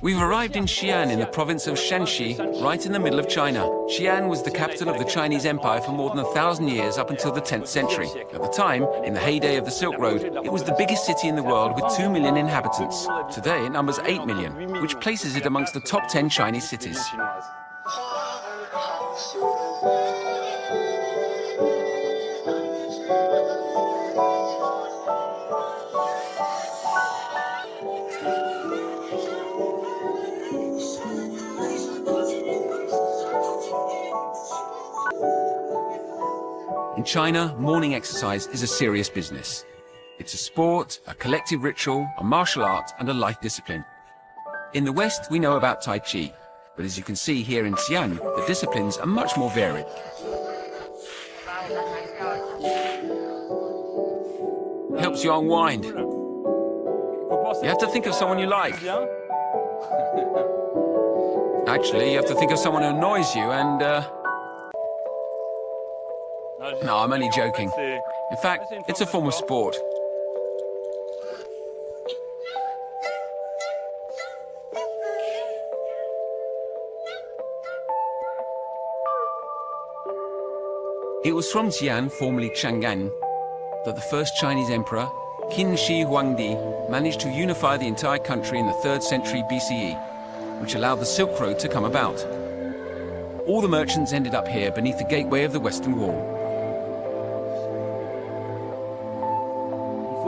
We've arrived in Xian in the province of Shanxi, right in the middle of China. Xian was the capital of the Chinese Empire for more than 1,000 years up until the 10th century. At the time, in the heyday of the Silk Road, it was the biggest city in the world with 2 million inhabitants. Today it numbers 8 million, which places it amongst the top 10 Chinese cities. In China, morning exercise is a serious business. It's a sport, a collective ritual, a martial art, and a life discipline. In the West, we know about Tai Chi, but as you can see here in Xian, the disciplines are much more varied. Helps you unwind. You have to think of someone you like. Actually, you have to think of someone who annoys you and, No, I'm only joking. In fact, it's a form of sport. It was from Xian, formerly Chang'an, that the first Chinese emperor, Qin Shi Huangdi, managed to unify the entire country in the 3rd century BCE, which allowed the Silk Road to come about. All the merchants ended up here beneath the gateway of the Western Wall.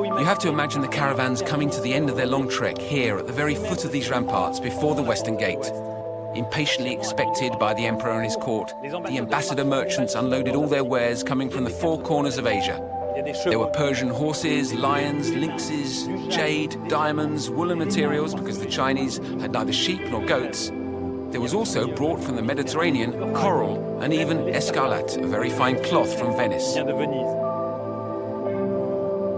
You have to imagine the caravans coming to the end of their long trek here at the very foot of these ramparts before the Western Gate. Impatiently expected by the emperor and his court, the ambassador merchants unloaded all their wares coming from the 4 corners of Asia. There were Persian horses, lions, lynxes, jade, diamonds, woolen materials because the Chinese had neither sheep nor goats. There was also, brought from the Mediterranean, coral and even escarlate, a very fine cloth from Venice.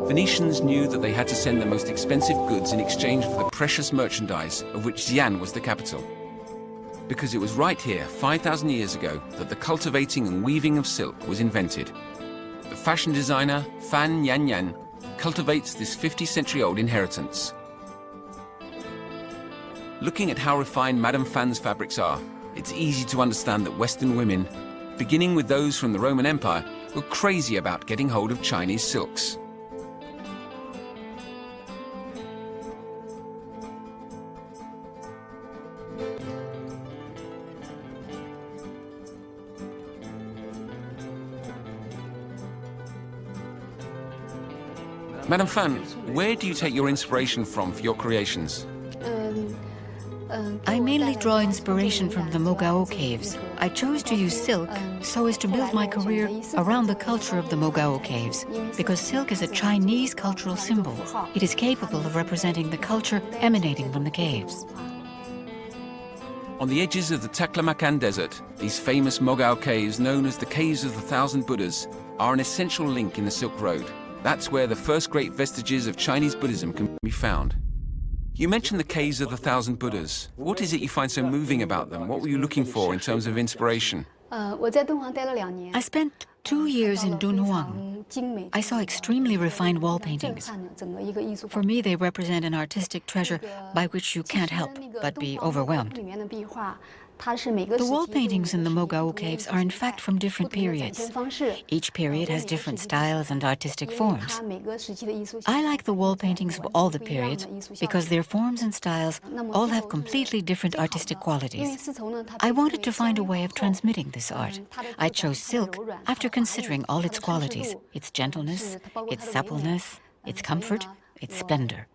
Venetians knew that they had to send the most expensive goods in exchange for the precious merchandise of which Xian was the capital. Because it was right here, 5,000 years ago, that the cultivating and weaving of silk was invented. The fashion designer, Fan Yanyan, cultivates this 50-century-old inheritance. Looking at how refined Madame Fan's fabrics are, it's easy to understand that Western women, beginning with those from the Roman Empire, were crazy about getting hold of Chinese silks. Madame Fan, where do you take your inspiration from for your creations? I mainly draw inspiration from the Mogao caves. I chose to use silk so as to build my career around the culture of the Mogao caves, because silk is a Chinese cultural symbol. It is capable of representing the culture emanating from the caves. On the edges of the Taklamakan Desert, these famous Mogao caves, known as the Caves of the Thousand Buddhas, are an essential link in the Silk Road. That's where the first great vestiges of Chinese Buddhism can be found. You mentioned the Caves of the Thousand Buddhas. What is it you find so moving about them? What were you looking for in terms of inspiration? I spent 2 years in Dunhuang. I saw extremely refined wall paintings. For me, they represent an artistic treasure by which you can't help but be overwhelmed. The wall paintings in the Mogao caves are in fact from different periods. Each period has different styles and artistic forms. I like the wall paintings of all the periods because their forms and styles all have completely different artistic qualities. I wanted to find a way of transmitting this art. I chose silk after considering all its qualities, its gentleness, its suppleness, its comfort, its splendor.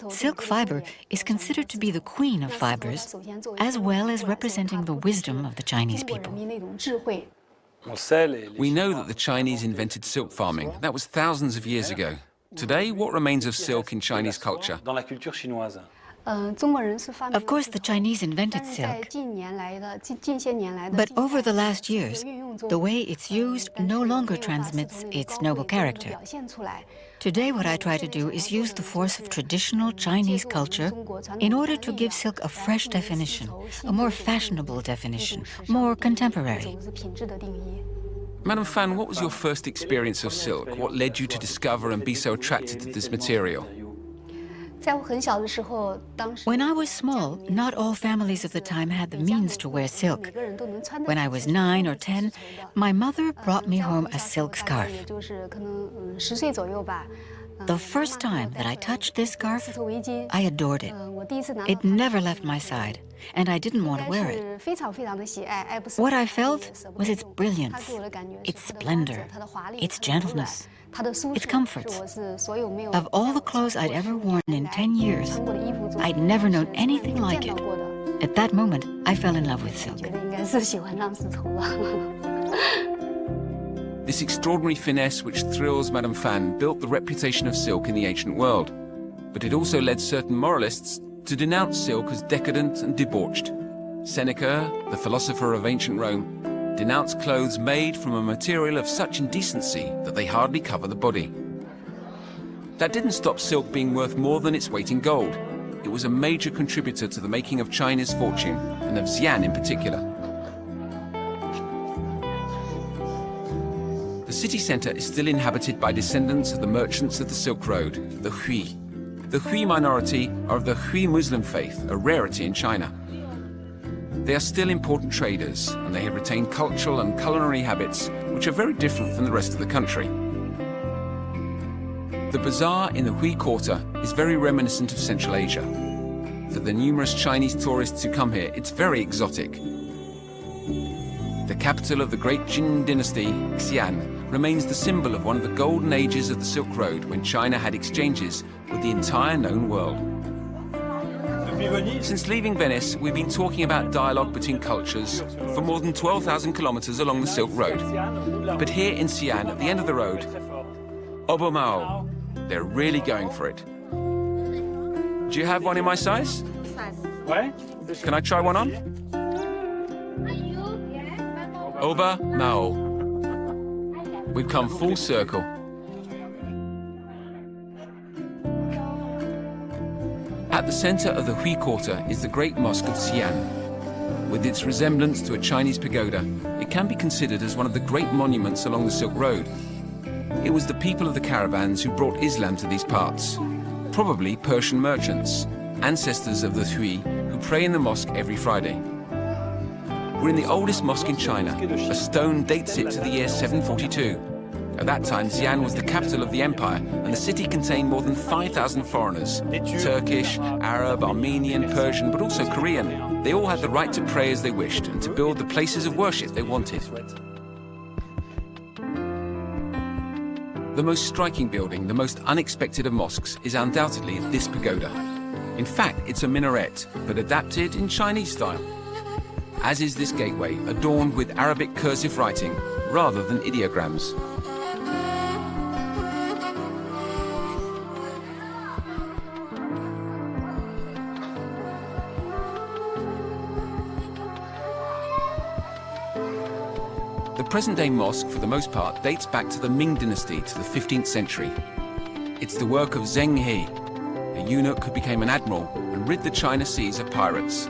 Silk fiber is considered to be the queen of fibers, as well as representing the wisdom of the Chinese people. We know that the Chinese invented silk farming. That was thousands of years ago. Today, what remains of silk in Chinese culture? Of course, the Chinese invented silk, but over the last years, the way it's used no longer transmits its noble character. Today, what I try to do is use the force of traditional Chinese culture in order to give silk a fresh definition, a more fashionable definition, more contemporary. Madame Fan, what was your first experience of silk? What led you to discover and be so attracted to this material? When I was small, not all families of the time had the means to wear silk. When I was 9 or 10, my mother brought me home a silk scarf. The first time that I touched this scarf, I adored it. It never left my side, and I didn't want to wear it. What I felt was its brilliance, its splendor, its gentleness, its comforts. Of all the clothes I'd ever worn in 10 years, I'd never known anything like it. At that moment, I fell in love with silk. This extraordinary finesse which thrills Madame Fan built the reputation of silk in the ancient world. But it also led certain moralists to denounce silk as decadent and debauched. Seneca, the philosopher of ancient Rome, denounced clothes made from a material of such indecency that they hardly cover the body. That didn't stop silk being worth more than its weight in gold. It was a major contributor to the making of China's fortune, and of Xian in particular. The city centre is still inhabited by descendants of the merchants of the Silk Road, the Hui. The Hui minority are of the Hui Muslim faith, a rarity in China. They are still important traders, and they have retained cultural and culinary habits which are very different from the rest of the country. The bazaar in the Hui Quarter is very reminiscent of Central Asia. For the numerous Chinese tourists who come here, it's very exotic. The capital of the great Jin dynasty, Xian, remains the symbol of one of the golden ages of the Silk Road when China had exchanges with the entire known world. Since leaving Venice, we've been talking about dialogue between cultures for more than 12,000 kilometers along the Silk Road. But here in Xian, at the end of the road, Obomao, they're really going for it. Do you have one in my size? Can I try one on? Obomao. We've come full circle. At the center of the Hui Quarter is the great mosque of Xian. With its resemblance to a Chinese pagoda, it can be considered as one of the great monuments along the Silk Road. It was the people of the caravans who brought Islam to these parts, probably Persian merchants, ancestors of the Hui, who pray in the mosque every Friday. We're in the oldest mosque in China. A stone dates it to the year 742. At that time, Xian was the capital of the empire, and the city contained more than 5,000 foreigners. Turkish, Arab, Armenian, Persian, but also Korean. They all had the right to pray as they wished and to build the places of worship they wanted. The most striking building, the most unexpected of mosques, is undoubtedly this pagoda. In fact, it's a minaret, but adapted in Chinese style. As is this gateway, adorned with Arabic cursive writing rather than ideograms. The present-day mosque, for the most part, dates back to the Ming dynasty to the 15th century. It's the work of Zheng He, a eunuch who became an admiral and rid the China seas of pirates.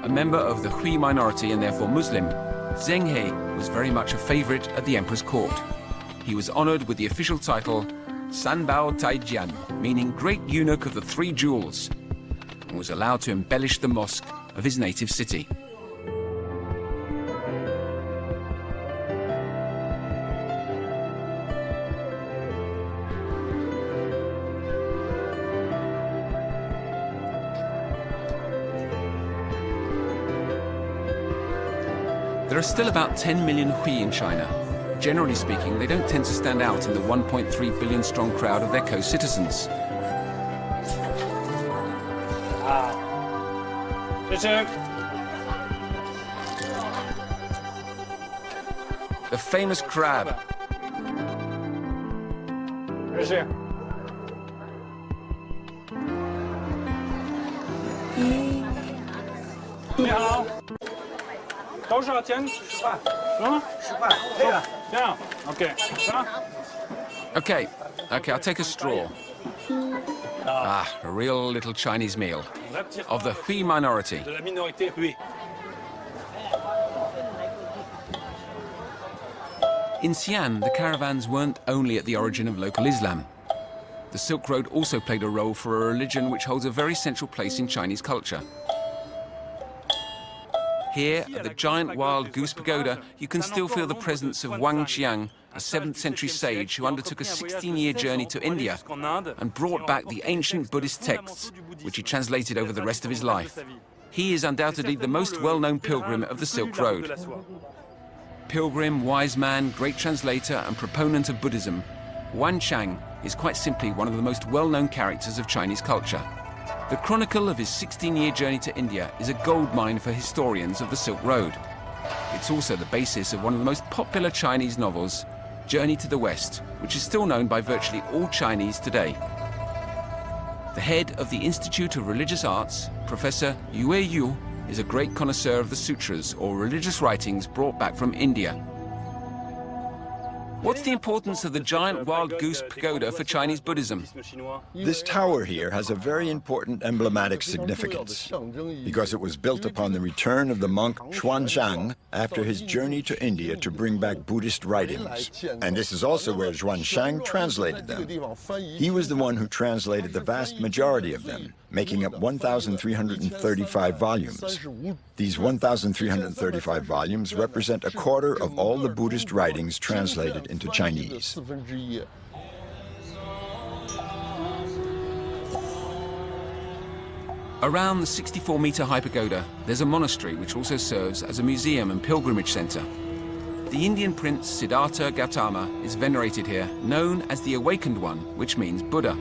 A member of the Hui minority and therefore Muslim, Zheng He was very much a favorite at the emperor's court. He was honored with the official title Sanbao Taijian, meaning Great Eunuch of the Three Jewels, and was allowed to embellish the mosque of his native city. There are still about 10 million Hui in China. Generally speaking, they don't tend to stand out in the 1.3 billion strong crowd of their co-citizens. The famous crab. Okay, I'll take a straw. Ah, a real little Chinese meal of the Hui minority. In Xian, the caravans weren't only at the origin of local Islam. the Silk Road also played a role for a religion which holds a very central place in Chinese culture. Here, at the giant wild goose pagoda, you can still feel the presence of Xian, a 7th century sage who undertook a 16-year journey to India and brought back the ancient Buddhist texts, which he translated over the rest of his life. He is undoubtedly the most well-known pilgrim of the Silk Road. Pilgrim, wise man, great translator and proponent of Buddhism, Xian is quite simply one of the most well-known characters of Chinese culture. The chronicle of his 16-year journey to India is a goldmine for historians of the Silk Road. It's also the basis of one of the most popular Chinese novels, Journey to the West, which is still known by virtually all Chinese today. The head of the Institute of Religious Arts, Professor Yue Yu, is a great connoisseur of the sutras, or religious writings brought back from India. What's the importance of the giant wild goose pagoda for Chinese Buddhism? This tower here has a very important emblematic significance because it was built upon the return of the monk Xuanzang after his journey to India to bring back Buddhist writings. And this is also where Xuanzang translated them. He was the one who translated the vast majority of them, making up 1,335 volumes. These 1,335 volumes represent a quarter of all the Buddhist writings translated into Chinese. Around the 64-meter high pagoda, there's a monastery which also serves as a museum and pilgrimage center. The Indian prince Siddhartha Gautama is venerated here, known as the Awakened One, which means Buddha.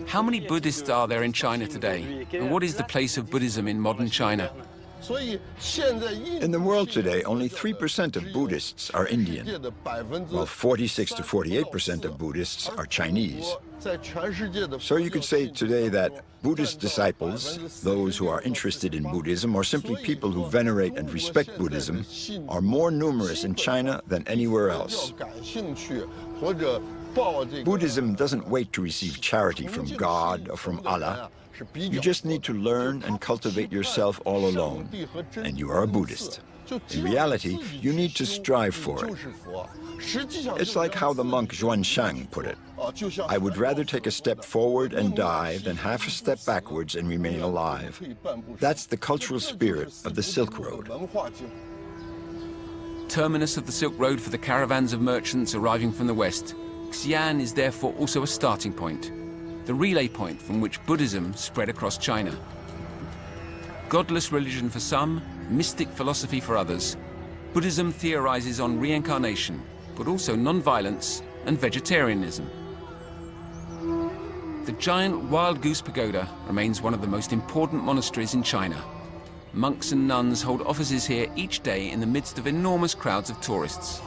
How many Buddhists are there in China today? And what is the place of Buddhism in modern China? In the world today, only 3% of Buddhists are Indian, while 46 to 48% of Buddhists are Chinese. So you could say today that Buddhist disciples, those who are interested in Buddhism, or simply people who venerate and respect Buddhism, are more numerous in China than anywhere else. Buddhism doesn't wait to receive charity from God or from Allah. You just need to learn and cultivate yourself all alone, and you are a Buddhist. In reality, you need to strive for it. It's like how the monk Xuanzang put it. I would rather take a step forward and die than half a step backwards and remain alive. That's the cultural spirit of the Silk Road. Terminus of the Silk Road for the caravans of merchants arriving from the West, Xian is therefore also a starting point, the relay point from which Buddhism spread across China. Godless religion for some, mystic philosophy for others, Buddhism theorizes on reincarnation, but also non-violence and vegetarianism. The giant Wild Goose Pagoda remains one of the most important monasteries in China. Monks and nuns hold offices here each day in the midst of enormous crowds of tourists.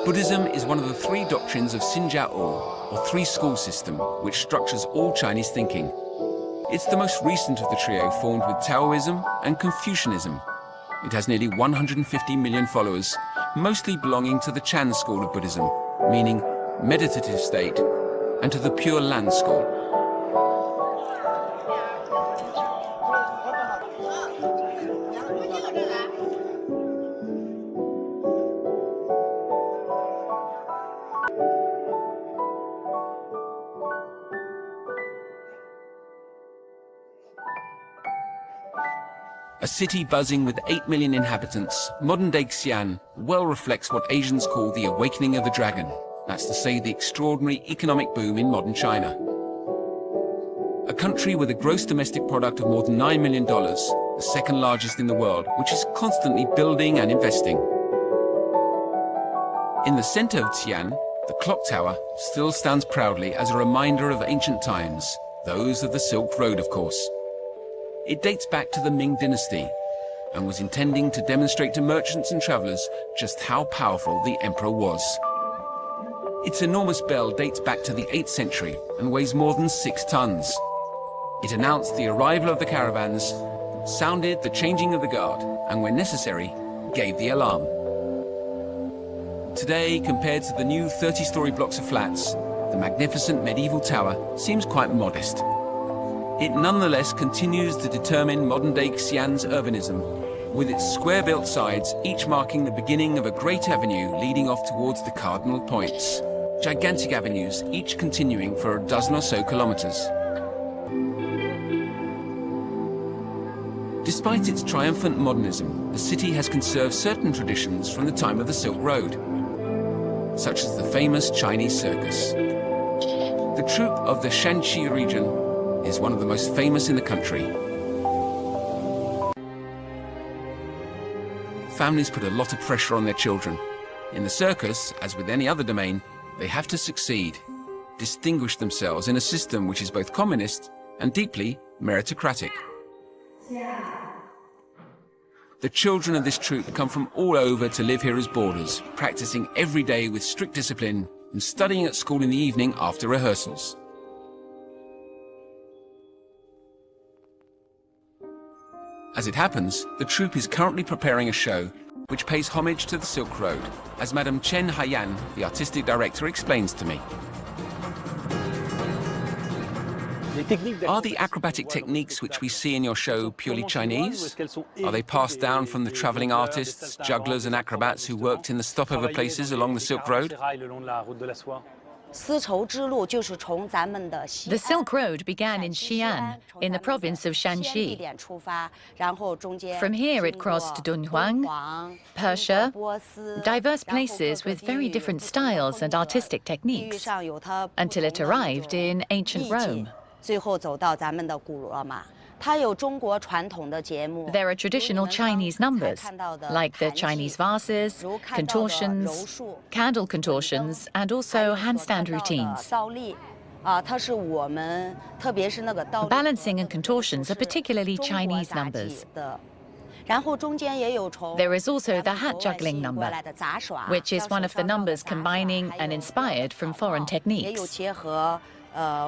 Buddhism is one of the three doctrines of Xinjiao, or three-school system, which structures all Chinese thinking. It's the most recent of the trio, formed with Taoism and Confucianism. It has nearly 150 million followers, mostly belonging to the Chan school of Buddhism, meaning meditative state, and to the Pure Land school. A city buzzing with 8 million inhabitants, modern-day Xian well reflects what Asians call the awakening of the dragon. That's to say, the extraordinary economic boom in modern China. A country with a gross domestic product of more than $9 million, the second largest in the world, which is constantly building and investing. In the center of Xian, the clock tower still stands proudly as a reminder of ancient times, those of the Silk Road, of course. It dates back to the Ming Dynasty and was intending to demonstrate to merchants and travelers just how powerful the emperor was. Its enormous bell dates back to the 8th century and weighs more than 6 tons. It announced the arrival of the caravans, sounded the changing of the guard, and when necessary, gave the alarm. Today, compared to the new 30-story blocks of flats, the magnificent medieval tower seems quite modest. It nonetheless continues to determine modern-day Xian's urbanism, with its square-built sides each marking the beginning of a great avenue leading off towards the cardinal points. Gigantic avenues, each continuing for a dozen or so kilometers. Despite its triumphant modernism, the city has conserved certain traditions from the time of the Silk Road, such as the famous Chinese circus. The troupe of the Shanxi region is one of the most famous in the country. Families put a lot of pressure on their children. In the circus, as with any other domain, they have to succeed, distinguish themselves in a system which is both communist and deeply meritocratic. The children of this troupe come from all over to live here as boarders, practicing every day with strict discipline and studying at school in the evening after rehearsals. As it happens, the troupe is currently preparing a show which pays homage to the Silk Road, as Madame Chen Haiyan, the artistic director, explains to me. Are the acrobatic techniques which we see in your show purely Chinese? Are they passed down from the traveling artists, jugglers and acrobats who worked in the stopover places along the Silk Road? The Silk Road began in Xian, in the province of Shanxi. From here it crossed Dunhuang, Persia, diverse places with very different styles and artistic techniques, until it arrived in ancient Rome. There are traditional Chinese numbers, like the Chinese vases, contortions, candle contortions, and also handstand routines. Balancing and contortions are particularly Chinese numbers. There is also the hat juggling number, which is one of the numbers combining and inspired from foreign techniques. As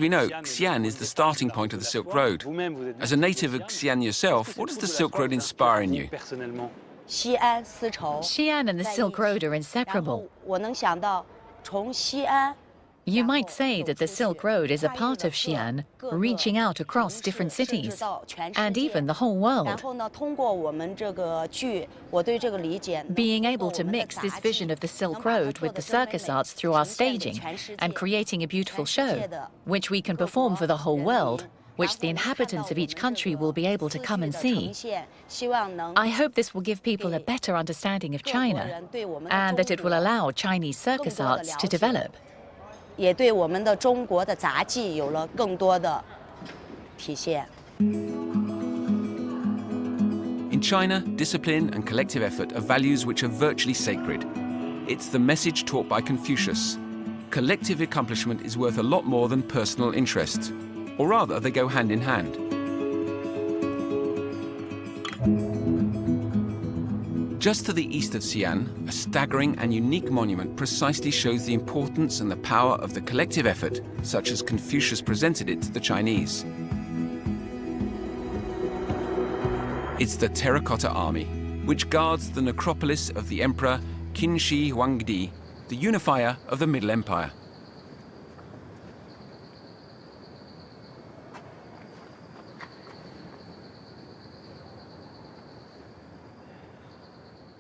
we know, Xian is the starting point of the Silk Road. As a native of Xian yourself, what does the Silk Road inspire in you? Xian and the Silk Road are inseparable. You might say that the Silk Road is a part of Xian, reaching out across different cities, and even the whole world. Being able to mix this vision of the Silk Road with the circus arts through our staging and creating a beautiful show, which we can perform for the whole world, which the inhabitants of each country will be able to come and see. I hope this will give people a better understanding of China, and that it will allow Chinese circus arts to develop. In China, discipline and collective effort are values which are virtually sacred. It's the message taught by Confucius. Collective accomplishment is worth a lot more than personal interest. Or rather, they go hand in hand. Just to the east of Xian, a staggering and unique monument precisely shows the importance and the power of the collective effort, such as Confucius presented it to the Chinese. It's the Terracotta Army, which guards the necropolis of the Emperor Qin Shi Huangdi, the unifier of the Middle Empire.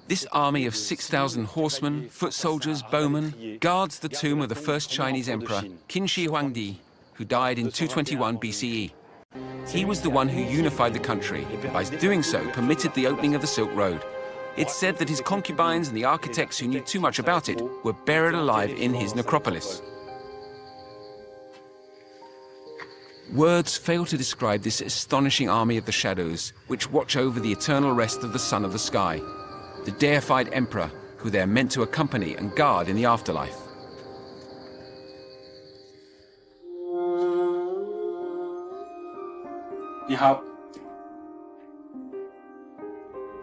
This army of 6,000 horsemen, foot soldiers, bowmen, guards the tomb of the first Chinese emperor, Qin Shi Huangdi, who died in 221 BCE. He was the one who unified the country, and by doing so permitted the opening of the Silk Road. It's said that his concubines and the architects who knew too much about it were buried alive in his necropolis. Words fail to describe this astonishing army of the shadows, which watch over the eternal rest of the sun of the sky, the deified emperor who they are meant to accompany and guard in the afterlife.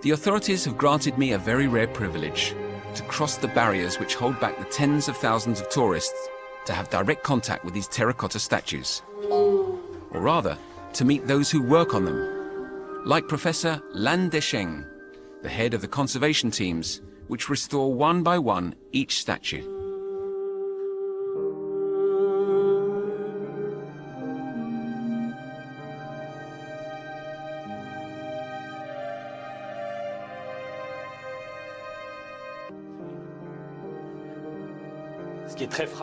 The authorities have granted me a very rare privilege, to cross the barriers which hold back the tens of thousands of tourists to have direct contact with these terracotta statues. Or rather, to meet those who work on them, like Professor Lan Desheng, the head of the conservation teams, which restore one by one each statue.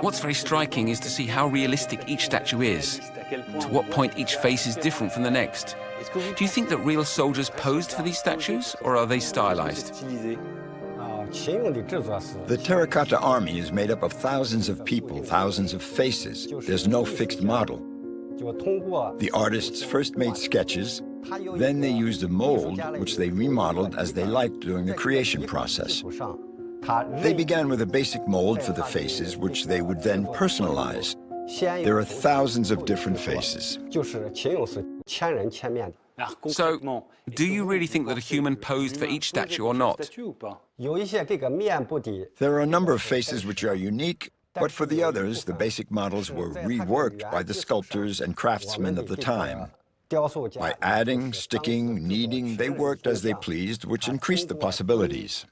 What's very striking is to see how realistic each statue is, to what point each face is different from the next. Do you think that real soldiers posed for these statues, or are they stylized? The terracotta army is made up of thousands of people, thousands of faces. There's no fixed model. The artists first made sketches, then they used a mold, which they remodeled as they liked during the creation process. They began with a basic mold for the faces, which they would then personalize. There are thousands of different faces. So, do you really think that a human posed for each statue or not? There are a number of faces which are unique, but for the others, the basic models were reworked by the sculptors and craftsmen of the time. By adding, sticking, kneading, they worked as they pleased, which increased the possibilities.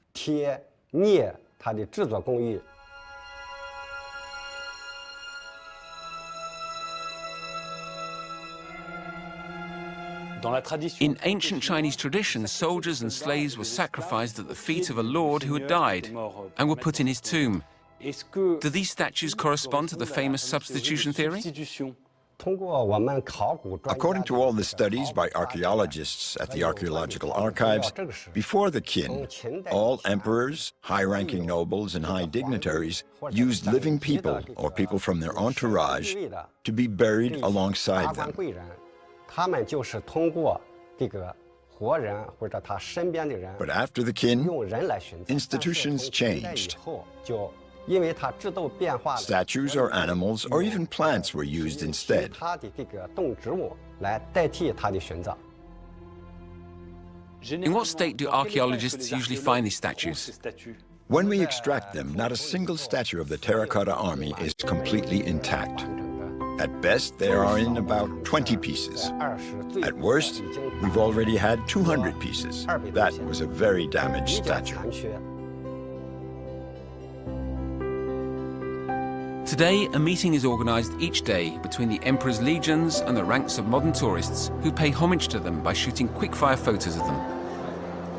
In ancient Chinese tradition, soldiers and slaves were sacrificed at the feet of a lord who had died and were put in his tomb. Do these statues correspond to the famous substitution theory? According to all the studies by archaeologists at the archaeological archives, before the Qin, all emperors, high-ranking nobles, and high dignitaries used living people or people from their entourage to be buried alongside them. But after the Qin, institutions changed. Statues or animals or even plants were used instead. In what state do archaeologists usually find these statues? When we extract them, not a single statue of the terracotta army is completely intact. At best, there are in about 20 pieces. At worst, we've already had 200 pieces. That was a very damaged statue. Today, a meeting is organized each day between the Emperor's legions and the ranks of modern tourists who pay homage to them by shooting quick-fire photos of them.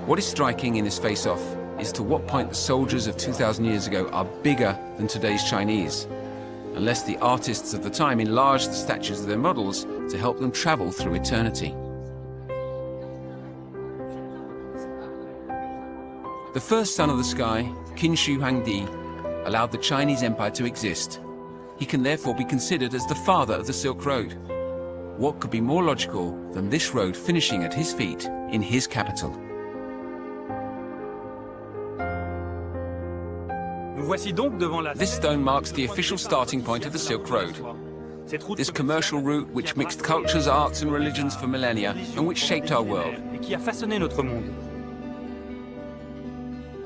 What is striking in this face-off is to what point the soldiers of 2,000 years ago are bigger than today's Chinese, unless the artists of the time enlarged the statues of their models to help them travel through eternity. The first son of the sky, Qin Shi Huangdi, allowed the Chinese Empire to exist. He can therefore be considered as the father of the Silk Road. What could be more logical than this road finishing at his feet in his capital? This stone marks the official starting point of the Silk Road. This commercial route which mixed cultures, arts and religions for millennia and which shaped our world.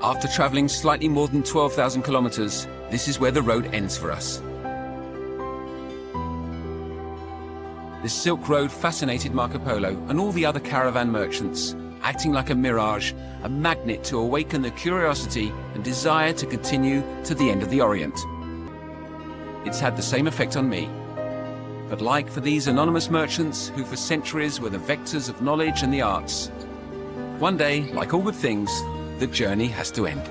After traveling slightly more than 12,000 kilometers, this is where the road ends for us. This Silk Road fascinated Marco Polo and all the other caravan merchants, acting like a mirage, a magnet to awaken the curiosity and desire to continue to the end of the Orient. It's had the same effect on me. But like for these anonymous merchants who for centuries were the vectors of knowledge and the arts, one day, like all good things, the journey has to end.